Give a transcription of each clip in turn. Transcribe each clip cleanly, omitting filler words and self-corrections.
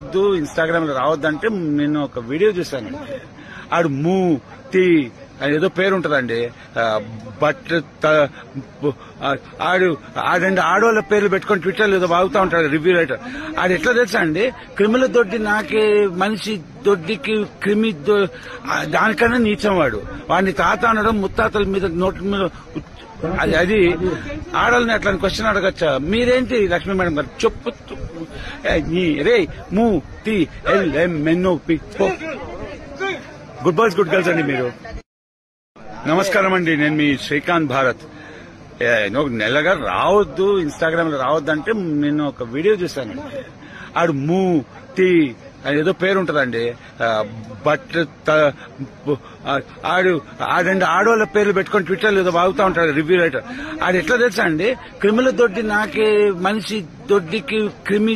Instagram లో రావద్దంటే నేను ఒక వీడియో చూశాను. ఆడు మూ తి అని ఏదో పేరు ఉంటదండి. బట్ ఆడండి ఆడవాళ్ళ పేర్లు పెట్టుకొని ట్విట్టర్ ఏదో వాగుతా ఉంటాడు రివ్యూ రైటర్. ఆడు ఎట్లా తెలుసా అండి, క్రిమిల దొడ్డి నాకే మనిషి దొడ్డికి క్రిమి దానికన్నా నీచం వాడు. వాడిని తాత అనడం ముత్తాతల మీద నోట్ల మీద అది ఆడవాళ్ళని అట్లా క్వశ్చన్ అడగచ్చా? మీరేంటి లక్ష్మీ మేడం గారు చెప్పు రే మూ తి L M N O P good boys good girls అండి మీరు. నమస్కారం అండి, నేను మీ శ్రీకాంత్ భారత్. నెలగా రావద్దు ఇన్స్టాగ్రామ్ లో రావద్దంటే నేను ఒక వీడియో చూశాను. ఆడు మూ తి అని ఏదో పేరు ఉంటదండి. బట్ ఆడండి ఆడవాళ్ళ పేర్లు పెట్టుకొని ట్విట్టర్ ఏదో వాగుతా ఉంటాడు రివ్యూ రైటర్. ఆడు ఎట్లా తెలుసా అండి, క్రిమిల దొడ్డి నాకే మనిషి దొడ్డికి క్రిమి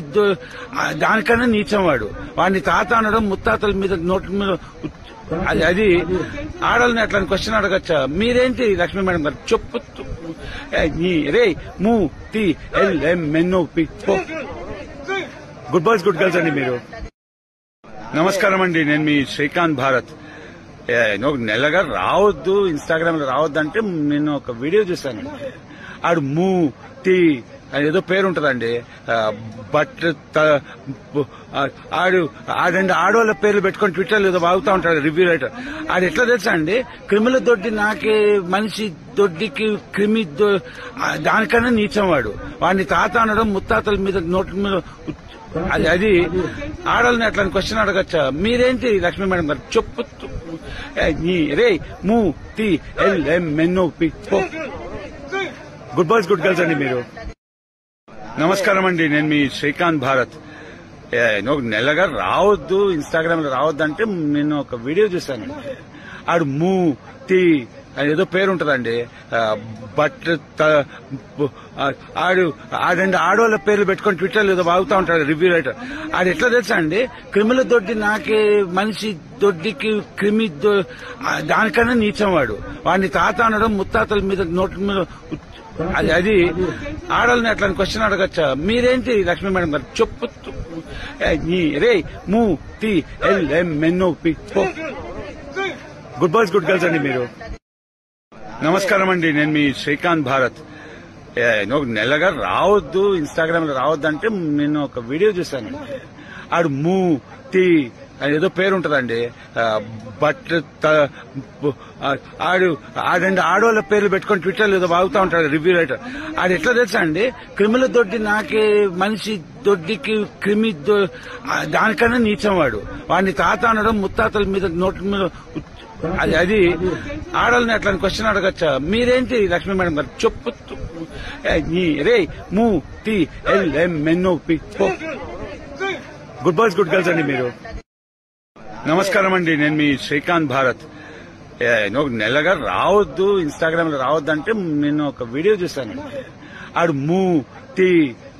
దానికన్నా నీచం వాడు. వాడిని తాత అనడం ముత్తాతల మీద నోట్ల మీద అది ఆడవాళ్ళని అట్లా క్వశ్చన్ అడగచ్చా? మీరేంటి లక్ష్మీ మేడం గారు చెప్పు రే మూ తి L M N O P good boys good girls అండి మీరు. నమస్కారం అండి, నేను మీ శ్రీకాంత్ భారత్. నెలగా రావద్దు ఇన్స్టాగ్రామ్ లో రావద్దంటే నేను ఒక వీడియో చూశాను. ఆడు మూ తి అని ఏదో పేరు ఉంటదండి. బట్ ఆడండి ఆడవాళ్ళ పేర్లు పెట్టుకొని ట్విట్టర్ ఏదో వాగుతా ఉంటాడు రివ్యూ రైటర్. ఆడు ఎట్లా తెలుసా అండి, క్రిమిల దొడ్డి నాకే మనిషి దొడ్డికి క్రిమి దానికన్నా నీచం వాడు. వాడిని తాత అనడం ముత్తాతల మీద నోట్ల మీద అది ఆడవాళ్ళని అట్లా క్వశ్చన్ అడగచ్చా? మీరేంటి లక్ష్మీ మేడం గారు చెప్పు రే మూ తి L M N O P good boys good girls అండి మీరు. నమస్కారం అండి, నేను మీ శ్రీకాంత్ భారత్. నెలగా రావద్దు ఇన్స్టాగ్రామ్ లో రావద్దంటే నేను ఒక వీడియో చూశాను. ఆడు మూ తి అని ఏదో పేరు ఉంటదండి. బట్ ఆడండి ఆడవాళ్ళ పేర్లు పెట్టుకొని ట్విట్టర్ ఏదో వాగుతా ఉంటాడు రివ్యూ రైటర్. ఆడు ఎట్లా తెలుసా అండి, క్రిమిల దొడ్డి నాకే మనిషి దొడ్డికి క్రిమి దానికన్నా నీచం వాడు. వాడిని తాత అనడం ముత్తాతల మీద నోట్ల మీద అది ఆడవాళ్ళని అట్లా క్వశ్చన్ అడగచ్చా? మీరేంటి లక్ష్మీ మేడం గారు చెప్పు రే మూ తి L M N O P good boys good girls అండి మీరు. నమస్కారం అండి, నేను మీ శ్రీకాంత్ భారత్. నెలగా రావద్దు ఇన్స్టాగ్రామ్ లో రావద్దంటే నేను ఒక వీడియో చూశాను. ఆడు మూ తి అని ఏదో పేరు ఉంటదండి. బట్ ఆడండి ఆడవాళ్ళ పేర్లు పెట్టుకొని ట్విట్టర్ ఏదో వాగుతా ఉంటాడు రివ్యూ రైటర్. ఆడు ఎట్లా తెలుసా అండి, క్రిమిల దొడ్డి నాకే మనిషి దొడ్డికి క్రిమి దానికన్నా నీచం వాడు. వాడిని తాత అనడం ముత్తాతల మీద నోట్ల మీద అది ఆడవాళ్ళని అట్లా క్వశ్చన్ అడగచ్చా? మీరేంటి లక్ష్మీ మేడం గారు చెప్పు రే మూ తి L M N O P good boys good girls అండి మీరు. నమస్కారం అండి, నేను మీ శ్రీకాంత్ భారత్. నెలగా రావద్దు ఇన్స్టాగ్రామ్ లో రావద్దంటే నేను ఒక వీడియో చూశాను. ఆడు మూ తి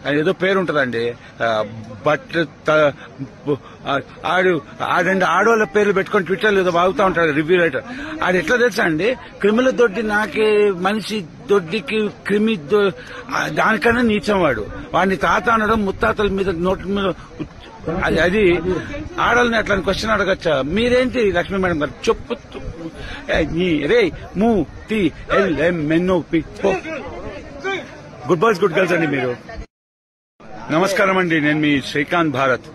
అని ఏదో పేరు ఉంటదండి. బట్ ఆడండి ఆడవాళ్ళ పేర్లు పెట్టుకొని ట్విట్టర్ ఏదో వాగుతా ఉంటాడు రివ్యూ రైటర్. ఆడు ఎట్లా తెలుసా అండి, క్రిమిల దొడ్డి నాకే మనిషి దొడ్డికి క్రిమి దానికన్నా నీచం వాడు. వాడిని తాత అనడం ముత్తాతల మీద నోట్ల మీద అది ఆడవాళ్ళని అట్లా క్వశ్చన్ అడగచ్చా? మీరేంటి లక్ష్మీ మేడం గారు చెప్పు రే మూ తి L M N O P good boys good girls అండి మీరు. నమస్కారం అండి, నేను మీ శ్రీకాంత్ భారత్.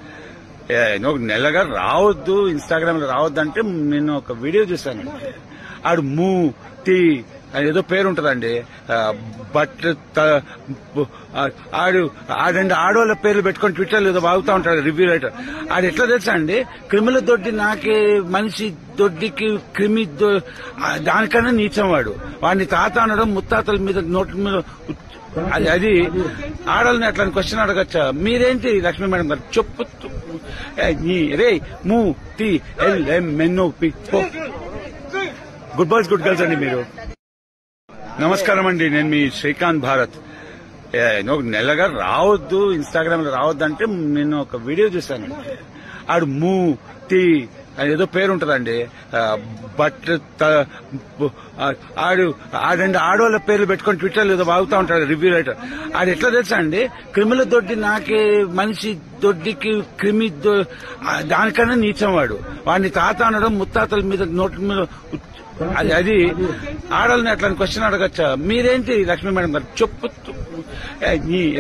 నెలగా రావద్దు ఇన్స్టాగ్రామ్ లో రావద్దంటే నేను ఒక వీడియో చూశాను. ఆడు మూ తి అని ఏదో పేరు ఉంటదండి. బట్ ఆడండి ఆడవాళ్ళ పేర్లు పెట్టుకొని ట్విట్టర్ ఏదో వాగుతా ఉంటాడు రివ్యూ రైటర్. ఆడు ఎట్లా తెలుసా అండి, క్రిమిల దొడ్డి నాకే మనిషి దొడ్డికి క్రిమి దానికన్నా నీచం వాడు. వాడిని తాత అనడం ముత్తాతల మీద నోట్ల మీద అది ఆడవాళ్ళని అట్లా క్వశ్చన్ అడగచ్చా? మీరేంటి లక్ష్మీ మేడం గారు చెప్పు రే మూ తి L M N O P good boys good girls అండి మీరు. నమస్కారం అండి, నేను మీ శ్రీకాంత్ భారత్. ఒక నెలగా రావద్దు, ఇన్స్టాగ్రామ్ లో రావద్దు అంటే నేను ఒక వీడియో చూశాను. ఆడు మూతి అని ఏదో పేరు ఉంటదండి. బట్ ఆడండి ఆడవాళ్ళ పేర్లు పెట్టుకొని ట్విట్టర్ ఏదో బాగుతా ఉంటాడు రివ్యూ రైటర్. ఆడు ఎట్లా తెలుసా అండి, క్రిమిల దొడ్డి నాకే మనిషి దొడ్డికి క్రిమి దానికన్నా నీచం వాడు. వాడిని తాత అనడం ముత్తాతల మీద నోట్ల మీద అది ఆడాలని అట్లా క్వశ్చన్ అడగచ్చా? మీరేంటి లక్ష్మీ మేడం గారు చెప్పు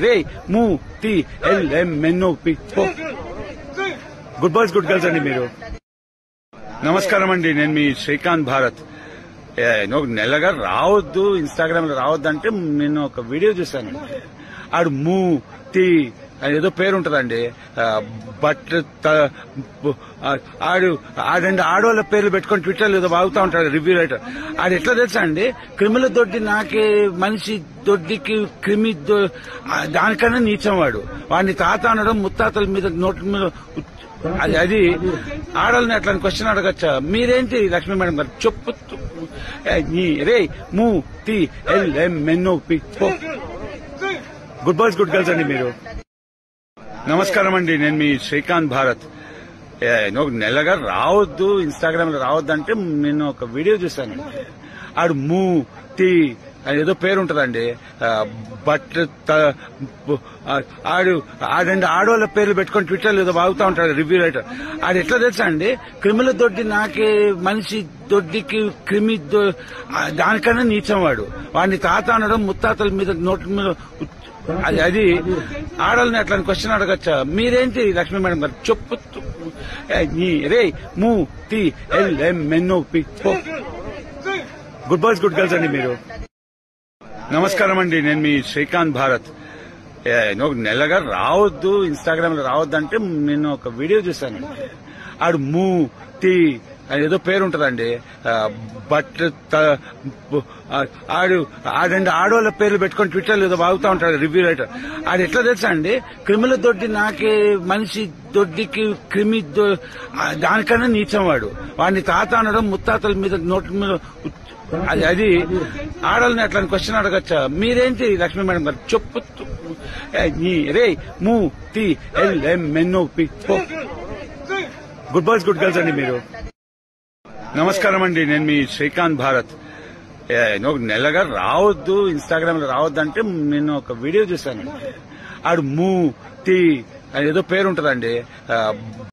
రే మూతి LMNOP. Good boys good girls అండి మీరు. నమస్కారం అండి, నేను మీ శ్రీకాంత్ భారత్. ఒక నెలగా రావద్దు, ఇన్స్టాగ్రామ్ లో రావద్దు అంటే నేను ఒక వీడియో చూశాను. ఆడు మూతి అని ఏదో పేరు ఉంటదండి. బట్ ఆడండి ఆడవాళ్ళ పేర్లు పెట్టుకొని ట్విట్టర్ ఏదో బాగుతా ఉంటాడు రివ్యూ రైటర్. ఆడు ఎట్లా తెలుసా అండి, క్రిమిల దొడ్డి నాకే మనిషి దొడ్డికి క్రిమి దానికన్నా నీచం వాడు. వాడిని తాత అనడం ముత్తాతల మీద నోట్ల మీద అది ఆడాలని అట్లా క్వశ్చన్ అడగచ్చా? మీరేంటి లక్ష్మీ మేడం గారు చెప్పు రే మూతి LMNOP. Good boys good girls అండి మీరు. నమస్కారం అండి, నేను మీ శ్రీకాంత్ భారత్. ఒక నెలగా రావద్దు, ఇన్స్టాగ్రామ్ లో రావద్దు అంటే నేను ఒక వీడియో చూశాను. ఆడు మూతి అని ఏదో పేరు ఉంటదండి. బట్ ఆడండి ఆడవాళ్ళ పేర్లు పెట్టుకొని ట్విట్టర్ ఏదో బాగుతా ఉంటాడు రివ్యూ రైటర్. ఆడు ఎట్లా తెలుసా అండి, క్రిమిల దొడ్డి నాకే మనిషి దొడ్డికి క్రిమి దానికన్నా నీచం వాడు. వాడిని తాత అనడం ముత్తాతల మీద నోట్ల మీద అది ఆడాలని అట్లా క్వశ్చన్ అడగచ్చా? మీరేంటి లక్ష్మీ మేడం గారు చెప్పు రే మూతి LMNOP. Good boys good girls అండి మీరు. నమస్కారం అండి, నేను మీ శ్రీకాంత్ భారత్. ఒక నెలగా రావద్దు, ఇన్స్టాగ్రామ్ లో రావద్దు అంటే నేను ఒక వీడియో చూశాను. ఆడు మూతి అని ఏదో పేరు ఉంటదండి. బట్ ఆడండి ఆడవాళ్ళ పేర్లు పెట్టుకొని ట్విట్టర్ ఏదో బాగుతా ఉంటాడు రివ్యూ రైటర్. ఆడు ఎట్లా తెలుసా అండి, క్రిమిల దొడ్డి నాకే మనిషి దొడ్డికి క్రిమి దానికన్నా నీచం వాడు. వాడిని తాత అనడం ముత్తాతల మీద నోట్ల మీద అది ఆడాలని అట్లా క్వశ్చన్ అడగచ్చా? మీరేంటి లక్ష్మీ మేడం గారు చెప్పు రే మూతి LMNOP. Good boys good girls అండి మీరు. నమస్కారం అండి, నేను మీ శ్రీకాంత్ భారత్. ఒక నెలగా రావద్దు, ఇన్స్టాగ్రామ్ లో రావద్దు అంటే నేను ఒక వీడియో చూశాను. ఆడు మూతి అని ఏదో పేరు ఉంటదండి.